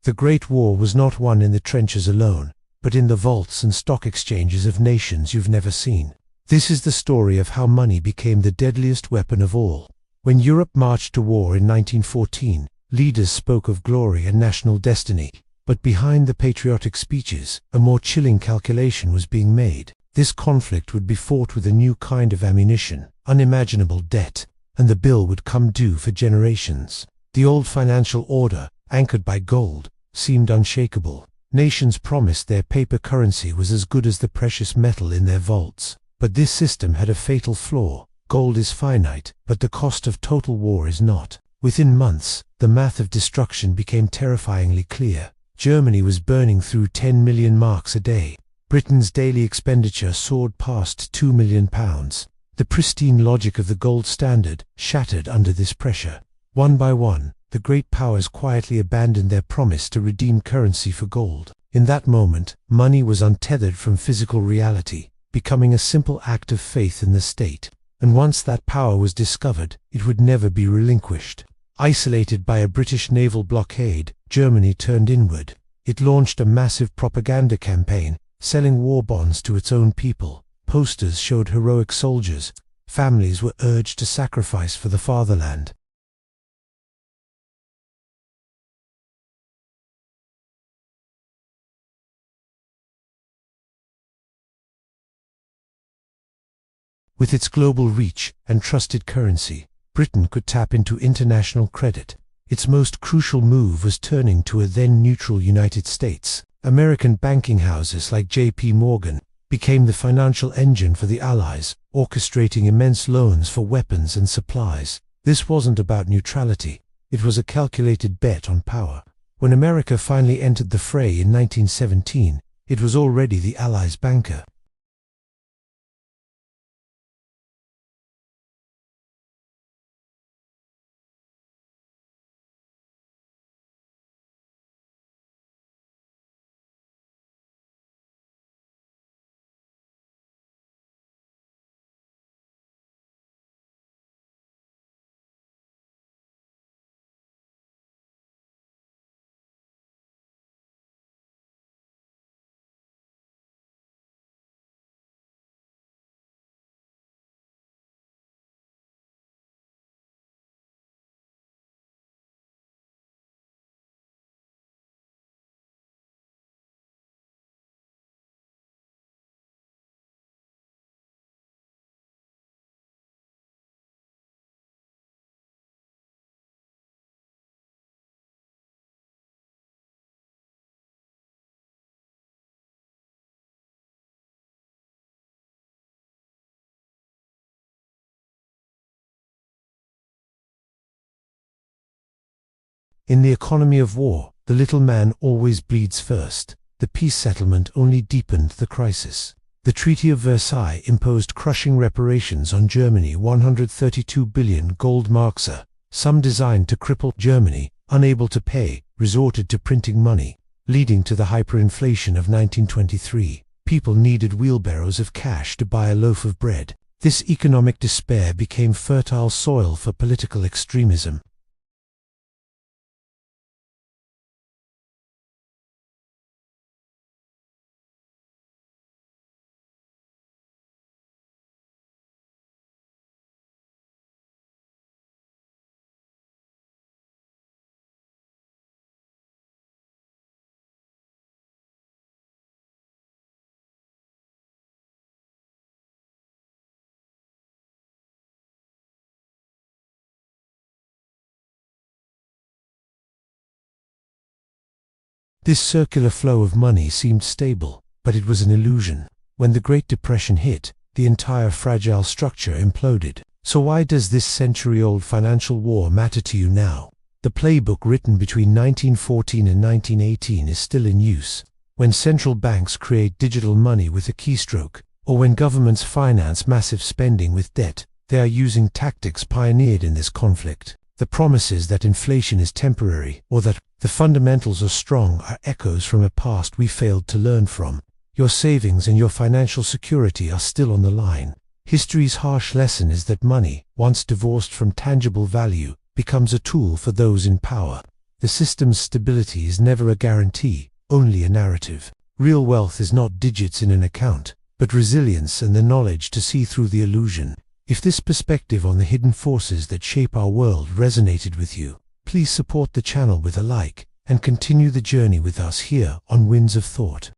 The Great War was not won in the trenches alone, but in the vaults and stock exchanges of nations you've never seen. This is the story of how money became the deadliest weapon of all. When Europe marched to war in 1914, leaders spoke of glory and national destiny, but behind the patriotic speeches, a more chilling calculation was being made. This conflict would be fought with a new kind of ammunition, unimaginable debt, and the bill would come due for generations. The old financial order, anchored by gold, seemed unshakable. Nations promised their paper currency was as good as the precious metal in their vaults. But this system had a fatal flaw. Gold is finite, but the cost of total war is not. Within months, the math of destruction became terrifyingly clear. Germany was burning through 10 million marks a day. Britain's daily expenditure soared past £2 million. The pristine logic of the gold standard shattered under this pressure. One by one, the great powers quietly abandoned their promise to redeem currency for gold. In that moment, money was untethered from physical reality, becoming a simple act of faith in the state. And once that power was discovered, it would never be relinquished. Isolated by a British naval blockade, Germany turned inward. It launched a massive propaganda campaign, selling war bonds to its own people. Posters showed heroic soldiers. Families were urged to sacrifice for the fatherland. With its global reach and trusted currency, Britain could tap into international credit. Its most crucial move was turning to a then-neutral United States. American banking houses like J.P. Morgan became the financial engine for the Allies, orchestrating immense loans for weapons and supplies. This wasn't about neutrality. It was a calculated bet on power. When America finally entered the fray in 1917, it was already the Allies' banker. In the economy of war, the little man always bleeds first. The peace settlement only deepened the crisis. The Treaty of Versailles imposed crushing reparations on Germany, 132 billion gold marks, some designed to cripple Germany. Unable to pay, resorted to printing money, leading to the hyperinflation of 1923. People needed wheelbarrows of cash to buy a loaf of bread. This economic despair became fertile soil for political extremism. This circular flow of money seemed stable, but it was an illusion. When the Great Depression hit, the entire fragile structure imploded. So why does this century-old financial war matter to you now? The playbook written between 1914 and 1918 is still in use. When central banks create digital money with a keystroke, or when governments finance massive spending with debt, they are using tactics pioneered in this conflict. The promises that inflation is temporary, or that the fundamentals are strong, are echoes from a past we failed to learn from. Your savings and your financial security are still on the line. History's harsh lesson is that money, once divorced from tangible value, becomes a tool for those in power. The system's stability is never a guarantee, only a narrative. Real wealth is not digits in an account, but resilience and the knowledge to see through the illusion. If this perspective on the hidden forces that shape our world resonated with you, please support the channel with a like, and continue the journey with us here on Winds of Thought.